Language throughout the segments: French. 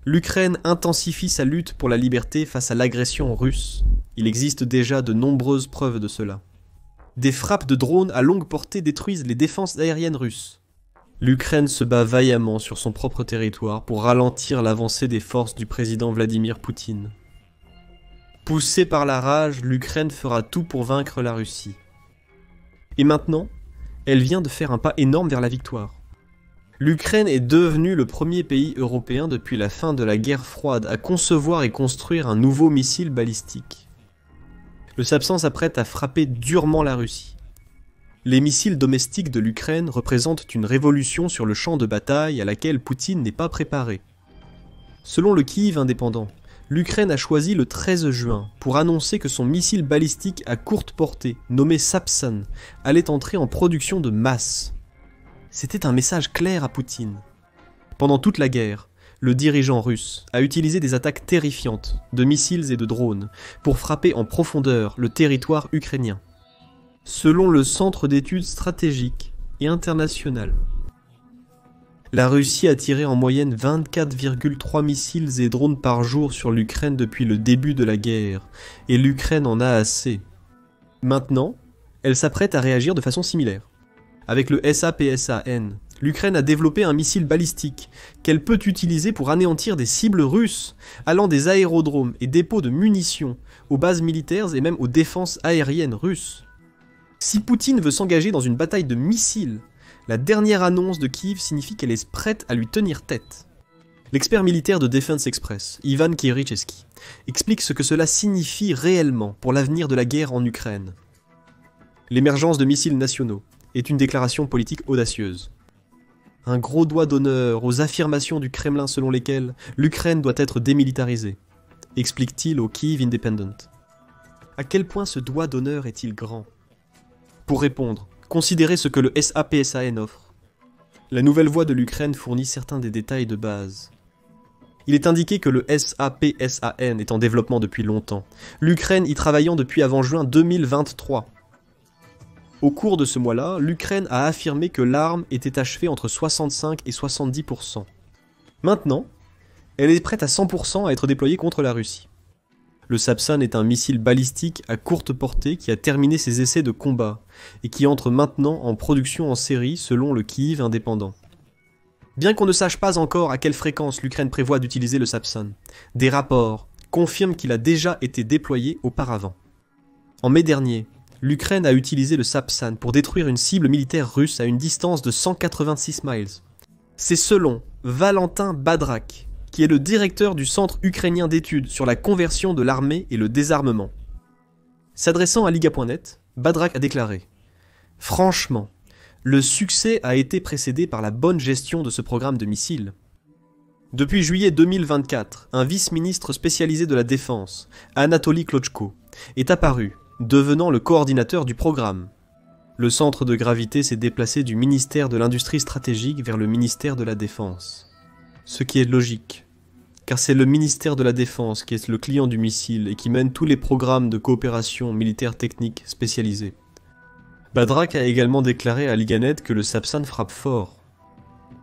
L'Ukraine intensifie sa lutte pour la liberté face à l'agression russe. Il existe déjà de nombreuses preuves de cela. Des frappes de drones à longue portée détruisent les défenses aériennes russes. L'Ukraine se bat vaillamment sur son propre territoire pour ralentir l'avancée des forces du président Vladimir Poutine. Poussée par la rage, l'Ukraine fera tout pour vaincre la Russie. Et maintenant, elle vient de faire un pas énorme vers la victoire. L'Ukraine est devenue le premier pays européen depuis la fin de la guerre froide à concevoir et construire un nouveau missile balistique. Le Sapsan s'apprête à frapper durement la Russie. Les missiles domestiques de l'Ukraine représentent une révolution sur le champ de bataille à laquelle Poutine n'est pas préparé. Selon le Kyiv indépendant, l'Ukraine a choisi le 13 juin pour annoncer que son missile balistique à courte portée, nommé Sapsan, allait entrer en production de masse. C'était un message clair à Poutine. Pendant toute la guerre, le dirigeant russe a utilisé des attaques terrifiantes de missiles et de drones pour frapper en profondeur le territoire ukrainien. Selon le Centre d'études stratégiques et internationales, la Russie a tiré en moyenne 24,3 missiles et drones par jour sur l'Ukraine depuis le début de la guerre, et l'Ukraine en a assez. Maintenant, elle s'apprête à réagir de façon similaire. Avec le SAPSAN, l'Ukraine a développé un missile balistique qu'elle peut utiliser pour anéantir des cibles russes, allant des aérodromes et dépôts de munitions aux bases militaires et même aux défenses aériennes russes. Si Poutine veut s'engager dans une bataille de missiles, la dernière annonce de Kyiv signifie qu'elle est prête à lui tenir tête. L'expert militaire de Defense Express, Ivan Kiricheski, explique ce que cela signifie réellement pour l'avenir de la guerre en Ukraine. L'émergence de missiles nationaux est une déclaration politique audacieuse. Un gros doigt d'honneur aux affirmations du Kremlin selon lesquelles l'Ukraine doit être démilitarisée, explique-t-il au Kyiv Independent. À quel point ce doigt d'honneur est-il grand ? Pour répondre, considérez ce que le SAPSAN offre. La nouvelle voix de l'Ukraine fournit certains des détails de base. Il est indiqué que le SAPSAN est en développement depuis longtemps, l'Ukraine y travaillant depuis avant juin 2023. Au cours de ce mois-là, l'Ukraine a affirmé que l'arme était achevée entre 65 et 70%. Maintenant, elle est prête à 100% à être déployée contre la Russie. Le Sapsan est un missile balistique à courte portée qui a terminé ses essais de combat et qui entre maintenant en production en série selon le Kyiv indépendant. Bien qu'on ne sache pas encore à quelle fréquence l'Ukraine prévoit d'utiliser le Sapsan, des rapports confirment qu'il a déjà été déployé auparavant. En mai dernier, l'Ukraine a utilisé le Sapsan pour détruire une cible militaire russe à une distance de 186 miles. C'est selon Valentin Badrak, qui est le directeur du Centre ukrainien d'études sur la conversion de l'armée et le désarmement. S'adressant à Liga.net, Badrak a déclaré « Franchement, le succès a été précédé par la bonne gestion de ce programme de missiles. Depuis juillet 2024, un vice-ministre spécialisé de la défense, Anatoly Klotchko, est apparu, devenant le coordinateur du programme. Le centre de gravité s'est déplacé du ministère de l'Industrie stratégique vers le ministère de la Défense. Ce qui est logique, car c'est le ministère de la Défense qui est le client du missile et qui mène tous les programmes de coopération militaire technique spécialisés. Badrak a également déclaré à Liganet que le Sapsan frappe fort.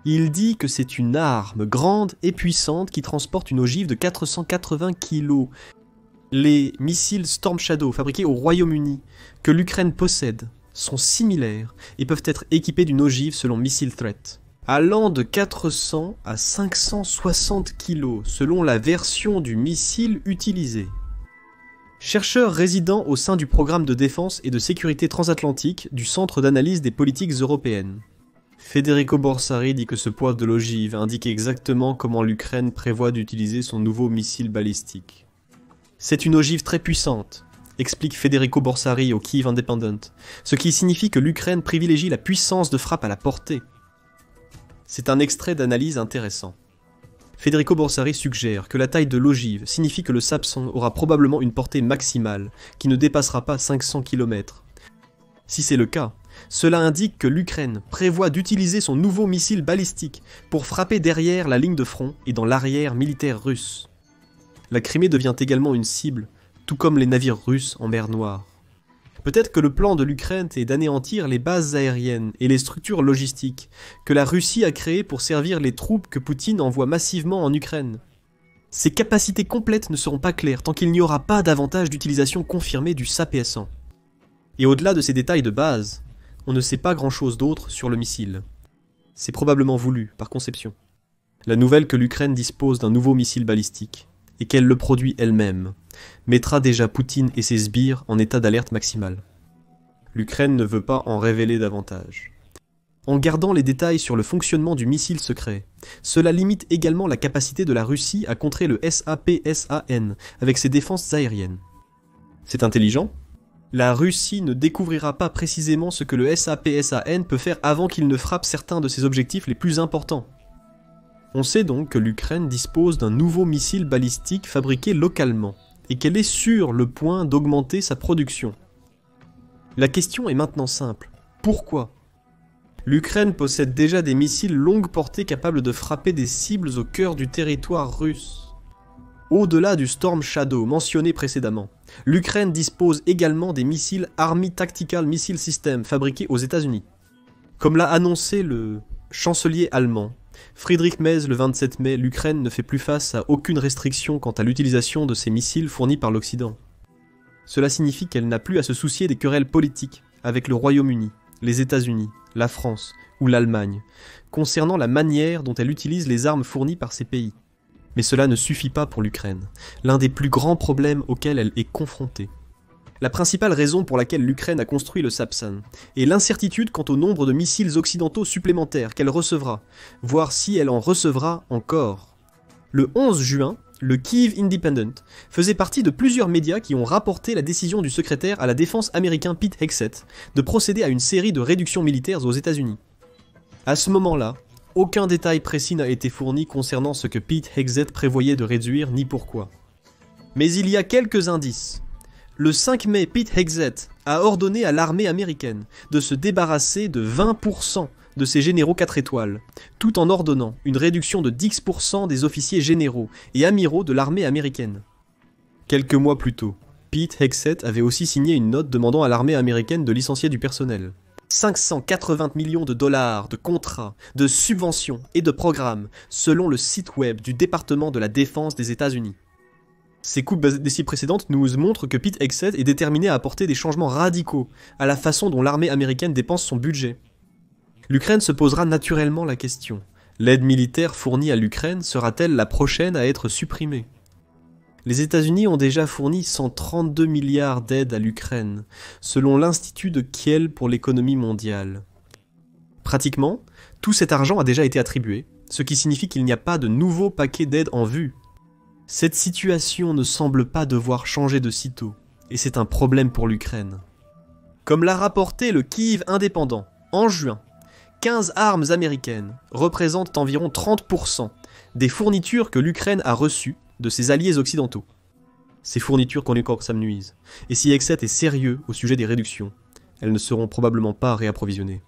Il dit que c'est une arme grande et puissante qui transporte une ogive de 480 kg. Les missiles Storm Shadow fabriqués au Royaume-Uni, que l'Ukraine possède, sont similaires et peuvent être équipés d'une ogive selon Missile Threat, allant de 400 à 560 kg selon la version du missile utilisé. Chercheur résident au sein du programme de défense et de sécurité transatlantique du Centre d'analyse des politiques européennes, Federico Borsari dit que ce poids de l'ogive indique exactement comment l'Ukraine prévoit d'utiliser son nouveau missile balistique. C'est une ogive très puissante, explique Federico Borsari au Kyiv Independent, ce qui signifie que l'Ukraine privilégie la puissance de frappe à la portée. C'est un extrait d'analyse intéressant. Federico Borsari suggère que la taille de l'ogive signifie que le Sapsan aura probablement une portée maximale qui ne dépassera pas 500 km. Si c'est le cas, cela indique que l'Ukraine prévoit d'utiliser son nouveau missile balistique pour frapper derrière la ligne de front et dans l'arrière militaire russe. La Crimée devient également une cible, tout comme les navires russes en mer Noire. Peut-être que le plan de l'Ukraine est d'anéantir les bases aériennes et les structures logistiques que la Russie a créées pour servir les troupes que Poutine envoie massivement en Ukraine. Ces capacités complètes ne seront pas claires tant qu'il n'y aura pas d'avantage d'utilisation confirmé du SAPS-1. Et au-delà de ces détails de base, on ne sait pas grand-chose d'autre sur le missile. C'est probablement voulu, par conception. La nouvelle que l'Ukraine dispose d'un nouveau missile balistique, et qu'elle le produit elle-même, mettra déjà Poutine et ses sbires en état d'alerte maximale. L'Ukraine ne veut pas en révéler davantage. En gardant les détails sur le fonctionnement du missile secret, cela limite également la capacité de la Russie à contrer le SAPS-AN avec ses défenses aériennes. C'est intelligent. La Russie ne découvrira pas précisément ce que le SAPS-AN peut faire avant qu'il ne frappe certains de ses objectifs les plus importants. On sait donc que l'Ukraine dispose d'un nouveau missile balistique fabriqué localement, et qu'elle est sur le point d'augmenter sa production. La question est maintenant simple. Pourquoi ? L'Ukraine possède déjà des missiles longue portée capables de frapper des cibles au cœur du territoire russe. Au-delà du Storm Shadow mentionné précédemment, l'Ukraine dispose également des missiles Army Tactical Missile System fabriqués aux États-Unis. Comme l'a annoncé le chancelier allemand, Friedrich Merz le 27 mai, l'Ukraine ne fait plus face à aucune restriction quant à l'utilisation de ces missiles fournis par l'Occident. Cela signifie qu'elle n'a plus à se soucier des querelles politiques avec le Royaume-Uni, les États-Unis, la France ou l'Allemagne, concernant la manière dont elle utilise les armes fournies par ces pays. Mais cela ne suffit pas pour l'Ukraine, l'un des plus grands problèmes auxquels elle est confrontée. La principale raison pour laquelle l'Ukraine a construit le SAPSAN est l'incertitude quant au nombre de missiles occidentaux supplémentaires qu'elle recevra, voire si elle en recevra encore. Le 11 juin, le Kyiv Independent faisait partie de plusieurs médias qui ont rapporté la décision du secrétaire à la défense américain Pete Hegseth de procéder à une série de réductions militaires aux États-Unis. À ce moment-là, aucun détail précis n'a été fourni concernant ce que Pete Hegseth prévoyait de réduire ni pourquoi. Mais il y a quelques indices. Le 5 mai, Pete Hegseth a ordonné à l'armée américaine de se débarrasser de 20% de ses généraux 4 étoiles, tout en ordonnant une réduction de 10% des officiers généraux et amiraux de l'armée américaine. Quelques mois plus tôt, Pete Hegseth avait aussi signé une note demandant à l'armée américaine de licencier du personnel. 580 millions de dollars de contrats, de subventions et de programmes, selon le site web du département de la défense des États-Unis. Ces coupes décisives précédentes nous montrent que Pete Hegseth est déterminé à apporter des changements radicaux à la façon dont l'armée américaine dépense son budget. L'Ukraine se posera naturellement la question. L'aide militaire fournie à l'Ukraine sera-t-elle la prochaine à être supprimée ? Les États-Unis ont déjà fourni 132 milliards d'aides à l'Ukraine, selon l'Institut de Kiel pour l'économie mondiale. Pratiquement, tout cet argent a déjà été attribué, ce qui signifie qu'il n'y a pas de nouveau paquet d'aide en vue. Cette situation ne semble pas devoir changer de sitôt, et c'est un problème pour l'Ukraine. Comme l'a rapporté le Kyiv indépendant, en juin, 15 armes américaines représentent environ 30% des fournitures que l'Ukraine a reçues de ses alliés occidentaux. Ces fournitures qu'on encore que ça me nuise. Et si Hegseth est sérieux au sujet des réductions, elles ne seront probablement pas réapprovisionnées.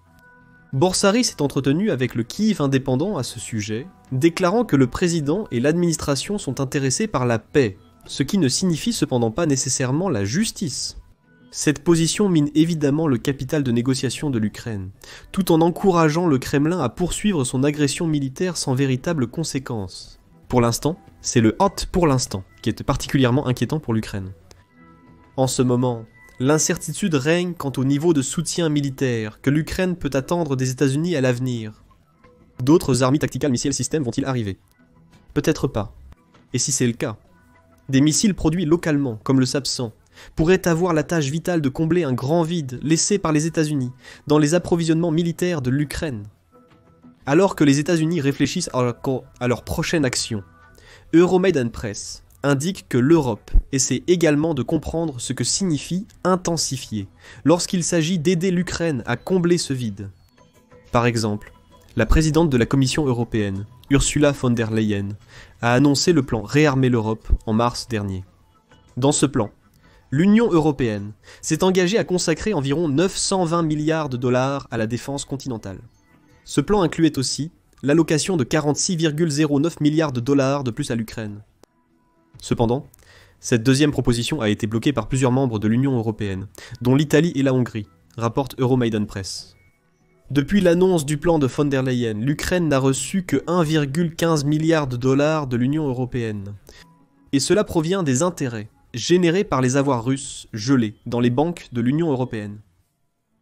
Borsaris s'est entretenu avec le Kyiv indépendant à ce sujet, déclarant que le président et l'administration sont intéressés par la paix, ce qui ne signifie cependant pas nécessairement la justice. Cette position mine évidemment le capital de négociation de l'Ukraine, tout en encourageant le Kremlin à poursuivre son agression militaire sans véritable conséquence. Pour l'instant, c'est le « hot pour l'instant » qui est particulièrement inquiétant pour l'Ukraine. En ce moment, l'incertitude règne quant au niveau de soutien militaire que l'Ukraine peut attendre des États-Unis à l'avenir. D'autres Army Tactical Missile System vont-ils arriver ? Peut-être pas. Et si c'est le cas, des missiles produits localement, comme le SAPSAN, pourraient avoir la tâche vitale de combler un grand vide laissé par les États-Unis dans les approvisionnements militaires de l'Ukraine. Alors que les États-Unis réfléchissent à leur prochaine action, Euromaidan Press indique que l'Europe essaie également de comprendre ce que signifie intensifier lorsqu'il s'agit d'aider l'Ukraine à combler ce vide. Par exemple, la présidente de la Commission européenne, Ursula von der Leyen, a annoncé le plan Réarmer l'Europe en mars dernier. Dans ce plan, l'Union européenne s'est engagée à consacrer environ 920 milliards de dollars à la défense continentale. Ce plan incluait aussi l'allocation de 46,09 milliards de dollars de plus à l'Ukraine. Cependant, cette deuxième proposition a été bloquée par plusieurs membres de l'Union européenne, dont l'Italie et la Hongrie, rapporte Euromaidan Press. Depuis l'annonce du plan de von der Leyen, l'Ukraine n'a reçu que 1,15 milliard de dollars de l'Union européenne. Et cela provient des intérêts générés par les avoirs russes gelés dans les banques de l'Union européenne.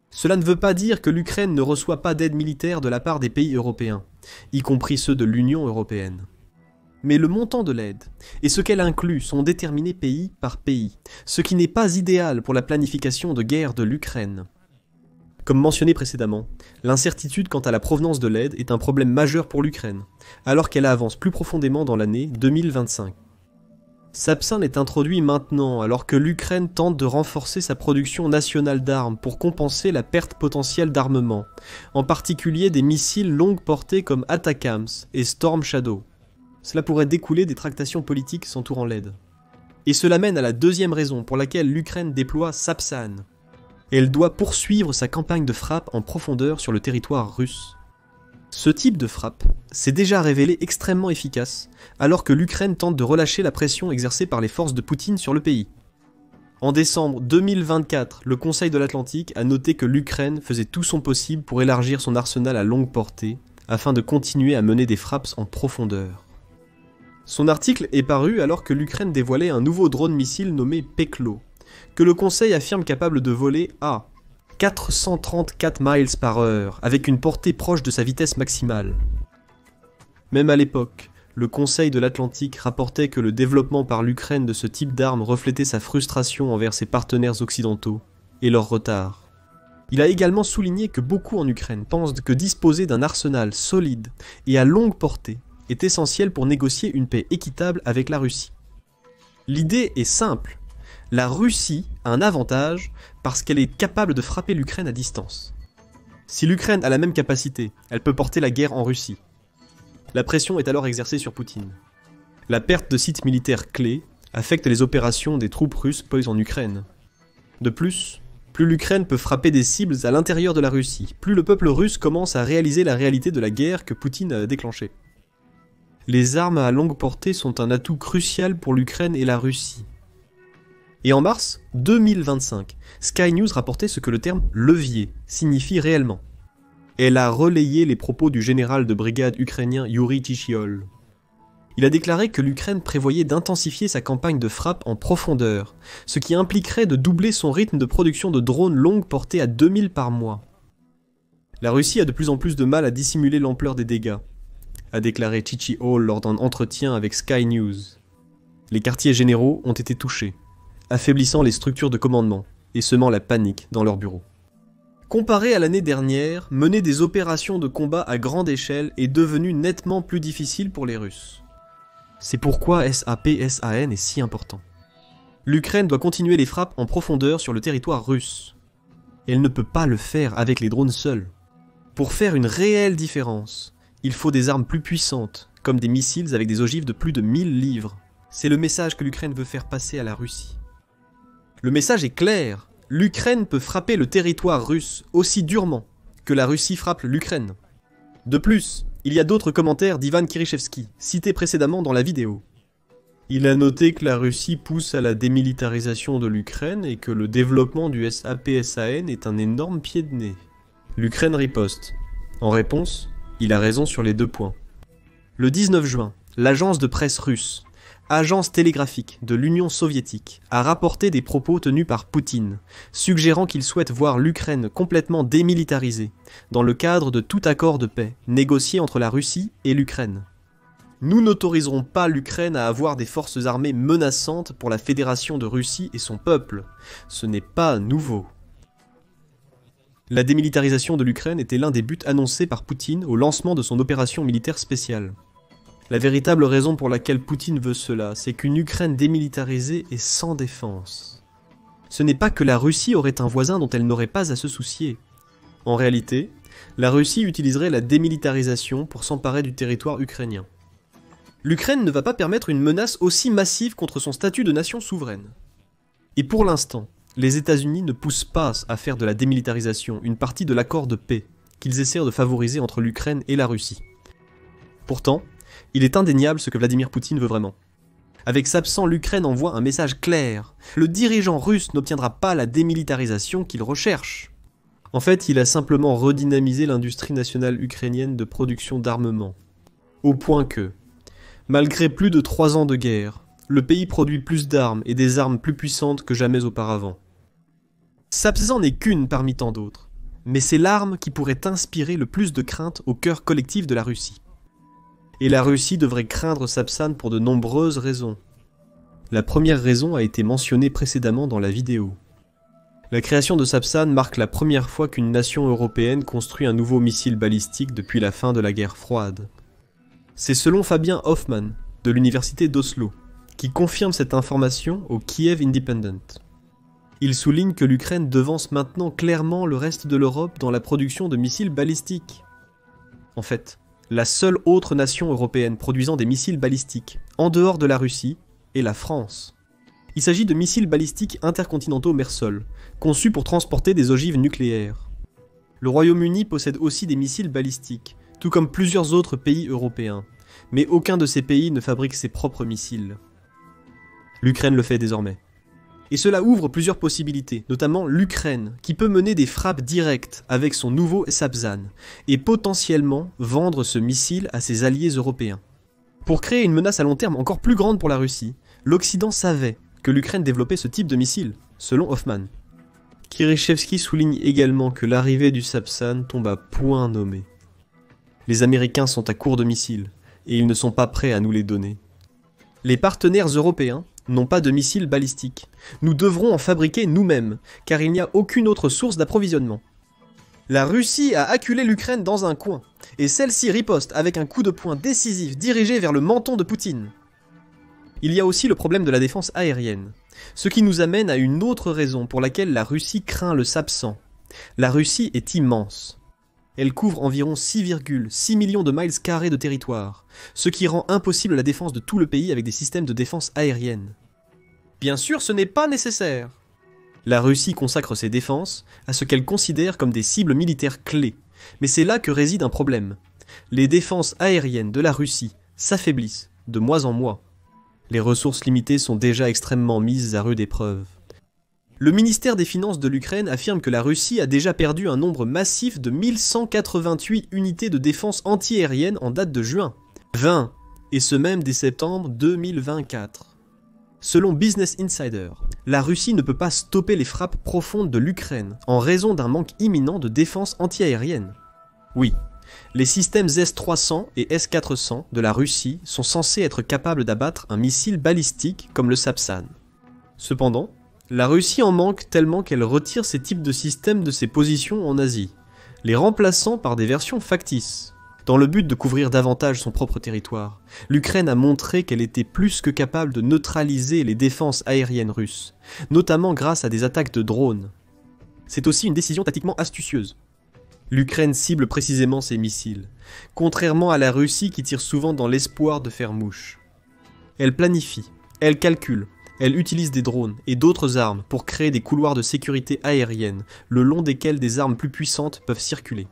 Cela ne veut pas dire que l'Ukraine ne reçoit pas d'aide militaire de la part des pays européens, y compris ceux de l'Union européenne. Mais le montant de l'aide et ce qu'elle inclut sont déterminés pays par pays, ce qui n'est pas idéal pour la planification de guerre de l'Ukraine. Comme mentionné précédemment, l'incertitude quant à la provenance de l'aide est un problème majeur pour l'Ukraine, alors qu'elle avance plus profondément dans l'année 2025. Sapsin est introduit maintenant alors que l'Ukraine tente de renforcer sa production nationale d'armes pour compenser la perte potentielle d'armement, en particulier des missiles longue portée comme ATACMS et Storm Shadow. Cela pourrait découler des tractations politiques s'entourant l'aide. Et cela mène à la deuxième raison pour laquelle l'Ukraine déploie Sapsan. Elle doit poursuivre sa campagne de frappe en profondeur sur le territoire russe. Ce type de frappe s'est déjà révélé extrêmement efficace, alors que l'Ukraine tente de relâcher la pression exercée par les forces de Poutine sur le pays. En décembre 2024, le Conseil de l'Atlantique a noté que l'Ukraine faisait tout son possible pour élargir son arsenal à longue portée, afin de continuer à mener des frappes en profondeur. Son article est paru alors que l'Ukraine dévoilait un nouveau drone missile nommé Peklo, que le Conseil affirme capable de voler à 434 miles par heure, avec une portée proche de sa vitesse maximale. Même à l'époque, le Conseil de l'Atlantique rapportait que le développement par l'Ukraine de ce type d'arme reflétait sa frustration envers ses partenaires occidentaux et leur retard. Il a également souligné que beaucoup en Ukraine pensent que disposer d'un arsenal solide et à longue portée est essentiel pour négocier une paix équitable avec la Russie. L'idée est simple. La Russie a un avantage parce qu'elle est capable de frapper l'Ukraine à distance. Si l'Ukraine a la même capacité, elle peut porter la guerre en Russie. La pression est alors exercée sur Poutine. La perte de sites militaires clés affecte les opérations des troupes russes prises en Ukraine. De plus l'Ukraine peut frapper des cibles à l'intérieur de la Russie, plus le peuple russe commence à réaliser la réalité de la guerre que Poutine a déclenchée. Les armes à longue portée sont un atout crucial pour l'Ukraine et la Russie. Et en mars 2025, Sky News rapportait ce que le terme « levier » signifie réellement. Elle a relayé les propos du général de brigade ukrainien Yuri Tichyol. Il a déclaré que l'Ukraine prévoyait d'intensifier sa campagne de frappe en profondeur, ce qui impliquerait de doubler son rythme de production de drones longue portée à 2000 par mois. La Russie a de plus en plus de mal à dissimuler l'ampleur des dégâts, a déclaré Tichyol lors d'un entretien avec Sky News. Les quartiers généraux ont été touchés, affaiblissant les structures de commandement et semant la panique dans leurs bureaux. Comparé à l'année dernière, mener des opérations de combat à grande échelle est devenu nettement plus difficile pour les Russes. C'est pourquoi SAPSAN est si important. L'Ukraine doit continuer les frappes en profondeur sur le territoire russe. Elle ne peut pas le faire avec les drones seuls. Pour faire une réelle différence, il faut des armes plus puissantes, comme des missiles avec des ogives de plus de 1000 livres. C'est le message que l'Ukraine veut faire passer à la Russie. Le message est clair, l'Ukraine peut frapper le territoire russe aussi durement que la Russie frappe l'Ukraine. De plus, il y a d'autres commentaires d'Ivan Kirishevski, cités précédemment dans la vidéo. Il a noté que la Russie pousse à la démilitarisation de l'Ukraine et que le développement du SAPSAN est un énorme pied de nez. L'Ukraine riposte. En réponse, il a raison sur les deux points. Le 19 juin, l'agence de presse russe, agence télégraphique de l'Union soviétique, a rapporté des propos tenus par Poutine, suggérant qu'il souhaite voir l'Ukraine complètement démilitarisée, dans le cadre de tout accord de paix, négocié entre la Russie et l'Ukraine. Nous n'autoriserons pas l'Ukraine à avoir des forces armées menaçantes pour la Fédération de Russie et son peuple. Ce n'est pas nouveau. La démilitarisation de l'Ukraine était l'un des buts annoncés par Poutine au lancement de son opération militaire spéciale. La véritable raison pour laquelle Poutine veut cela, c'est qu'une Ukraine démilitarisée est sans défense. Ce n'est pas que la Russie aurait un voisin dont elle n'aurait pas à se soucier. En réalité, la Russie utiliserait la démilitarisation pour s'emparer du territoire ukrainien. L'Ukraine ne va pas permettre une menace aussi massive contre son statut de nation souveraine. Et pour l'instant, les États-Unis ne poussent pas à faire de la démilitarisation une partie de l'accord de paix qu'ils essaient de favoriser entre l'Ukraine et la Russie. Pourtant, il est indéniable ce que Vladimir Poutine veut vraiment. Avec Sapsan, l'Ukraine envoie un message clair. Le dirigeant russe n'obtiendra pas la démilitarisation qu'il recherche. En fait, il a simplement redynamisé l'industrie nationale ukrainienne de production d'armement. Au point que, malgré plus de 3 ans de guerre, le pays produit plus d'armes et des armes plus puissantes que jamais auparavant. Sapsan n'est qu'une parmi tant d'autres, mais c'est l'arme qui pourrait inspirer le plus de crainte au cœur collectif de la Russie. Et la Russie devrait craindre Sapsan pour de nombreuses raisons. La première raison a été mentionnée précédemment dans la vidéo. La création de Sapsan marque la première fois qu'une nation européenne construit un nouveau missile balistique depuis la fin de la guerre froide. C'est selon Fabien Hoffman, de l'université d'Oslo, qui confirme cette information au Kiev Independent. Il souligne que l'Ukraine devance maintenant clairement le reste de l'Europe dans la production de missiles balistiques. En fait, la seule autre nation européenne produisant des missiles balistiques, en dehors de la Russie, est la France. Il s'agit de missiles balistiques intercontinentaux mer-sol, conçus pour transporter des ogives nucléaires. Le Royaume-Uni possède aussi des missiles balistiques, tout comme plusieurs autres pays européens, mais aucun de ces pays ne fabrique ses propres missiles. L'Ukraine le fait désormais. Et cela ouvre plusieurs possibilités, notamment l'Ukraine, qui peut mener des frappes directes avec son nouveau Sapsan, et potentiellement vendre ce missile à ses alliés européens. Pour créer une menace à long terme encore plus grande pour la Russie, l'Occident savait que l'Ukraine développait ce type de missile, selon Hoffman. Kirishevsky souligne également que l'arrivée du Sapsan tombe à point nommé. Les Américains sont à court de missiles, et ils ne sont pas prêts à nous les donner. Les partenaires européens n'ont pas de missiles balistiques. Nous devrons en fabriquer nous-mêmes, car il n'y a aucune autre source d'approvisionnement. La Russie a acculé l'Ukraine dans un coin, et celle-ci riposte avec un coup de poing décisif dirigé vers le menton de Poutine. Il y a aussi le problème de la défense aérienne, ce qui nous amène à une autre raison pour laquelle la Russie craint le Sapsan. La Russie est immense. Elle couvre environ 6,6 millions de miles carrés de territoire, ce qui rend impossible la défense de tout le pays avec des systèmes de défense aérienne. Bien sûr, ce n'est pas nécessaire. La Russie consacre ses défenses à ce qu'elle considère comme des cibles militaires clés, mais c'est là que réside un problème. Les défenses aériennes de la Russie s'affaiblissent de mois en mois. Les ressources limitées sont déjà extrêmement mises à rude épreuve. Le ministère des Finances de l'Ukraine affirme que la Russie a déjà perdu un nombre massif de 1188 unités de défense antiaérienne en date de juin. 20, et ce même dès septembre 2024. Selon Business Insider, la Russie ne peut pas stopper les frappes profondes de l'Ukraine en raison d'un manque imminent de défense antiaérienne. Oui, les systèmes S-300 et S-400 de la Russie sont censés être capables d'abattre un missile balistique comme le Sapsan. Cependant, la Russie en manque tellement qu'elle retire ces types de systèmes de ses positions en Asie, les remplaçant par des versions factices. Dans le but de couvrir davantage son propre territoire, l'Ukraine a montré qu'elle était plus que capable de neutraliser les défenses aériennes russes, notamment grâce à des attaques de drones. C'est aussi une décision tactiquement astucieuse. L'Ukraine cible précisément ses missiles, contrairement à la Russie qui tire souvent dans l'espoir de faire mouche. Elle planifie, elle calcule, elle utilise des drones et d'autres armes pour créer des couloirs de sécurité aérienne, le long desquels des armes plus puissantes peuvent circuler.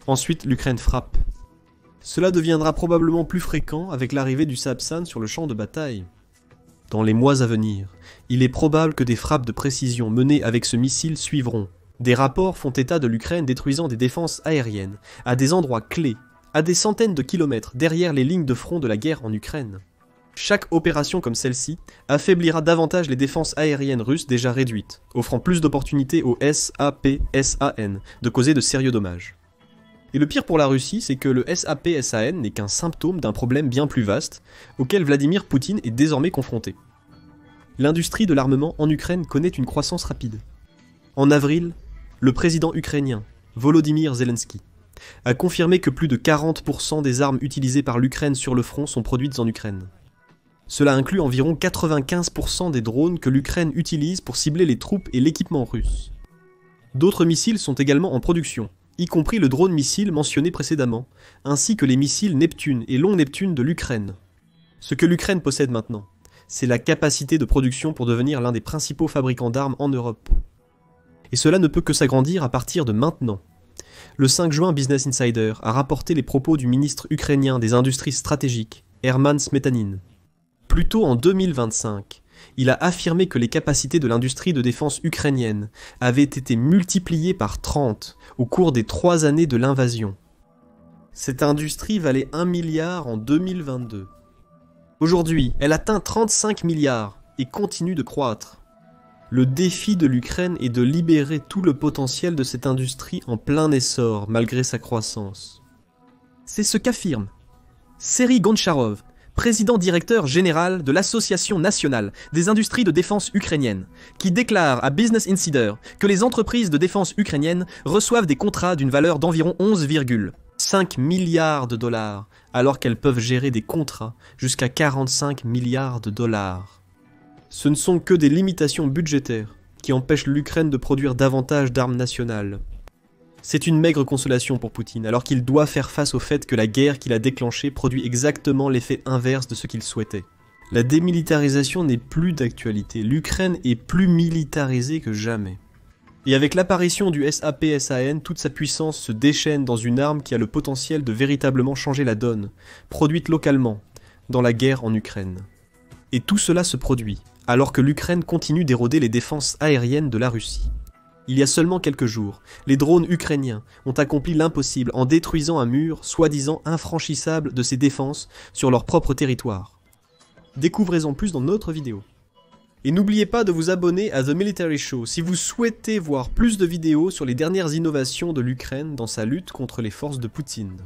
Ensuite, l'Ukraine frappe. Cela deviendra probablement plus fréquent avec l'arrivée du Sapsan sur le champ de bataille. Dans les mois à venir, il est probable que des frappes de précision menées avec ce missile suivront. Des rapports font état de l'Ukraine détruisant des défenses aériennes, à des endroits clés, à des centaines de kilomètres derrière les lignes de front de la guerre en Ukraine. Chaque opération comme celle-ci affaiblira davantage les défenses aériennes russes déjà réduites, offrant plus d'opportunités aux SAPSAN de causer de sérieux dommages. Et le pire pour la Russie, c'est que le SAPSAN n'est qu'un symptôme d'un problème bien plus vaste, auquel Vladimir Poutine est désormais confronté. L'industrie de l'armement en Ukraine connaît une croissance rapide. En avril, le président ukrainien, Volodymyr Zelensky, a confirmé que plus de 40% des armes utilisées par l'Ukraine sur le front sont produites en Ukraine. Cela inclut environ 95% des drones que l'Ukraine utilise pour cibler les troupes et l'équipement russe. D'autres missiles sont également en production, y compris le drone missile mentionné précédemment, ainsi que les missiles Neptune et Long Neptune de l'Ukraine. Ce que l'Ukraine possède maintenant, c'est la capacité de production pour devenir l'un des principaux fabricants d'armes en Europe. Et cela ne peut que s'agrandir à partir de maintenant. Le 5 juin, Business Insider a rapporté les propos du ministre ukrainien des Industries stratégiques, Herman Smetanin. Plus tôt en 2025, Il a affirmé que les capacités de l'industrie de défense ukrainienne avaient été multipliées par 30 au cours des 3 années de l'invasion. Cette industrie valait 1 milliard en 2022. Aujourd'hui, elle atteint 35 milliards et continue de croître. Le défi de l'Ukraine est de libérer tout le potentiel de cette industrie en plein essor malgré sa croissance. C'est ce qu'affirme Serhiy Goncharov, président-directeur général de l'Association nationale des industries de défense ukrainiennes, qui déclare à Business Insider que les entreprises de défense ukrainiennes reçoivent des contrats d'une valeur d'environ 11,5 milliards de dollars, alors qu'elles peuvent gérer des contrats jusqu'à 45 milliards de dollars. Ce ne sont que des limitations budgétaires qui empêchent l'Ukraine de produire davantage d'armes nationales. C'est une maigre consolation pour Poutine, alors qu'il doit faire face au fait que la guerre qu'il a déclenchée produit exactement l'effet inverse de ce qu'il souhaitait. La démilitarisation n'est plus d'actualité, l'Ukraine est plus militarisée que jamais. Et avec l'apparition du SAPSAN, toute sa puissance se déchaîne dans une arme qui a le potentiel de véritablement changer la donne, produite localement, dans la guerre en Ukraine. Et tout cela se produit, alors que l'Ukraine continue d'éroder les défenses aériennes de la Russie. Il y a seulement quelques jours, les drones ukrainiens ont accompli l'impossible en détruisant un mur soi-disant infranchissable de ces défenses sur leur propre territoire. Découvrez-en plus dans notre vidéo. Et n'oubliez pas de vous abonner à The Military Show si vous souhaitez voir plus de vidéos sur les dernières innovations de l'Ukraine dans sa lutte contre les forces de Poutine.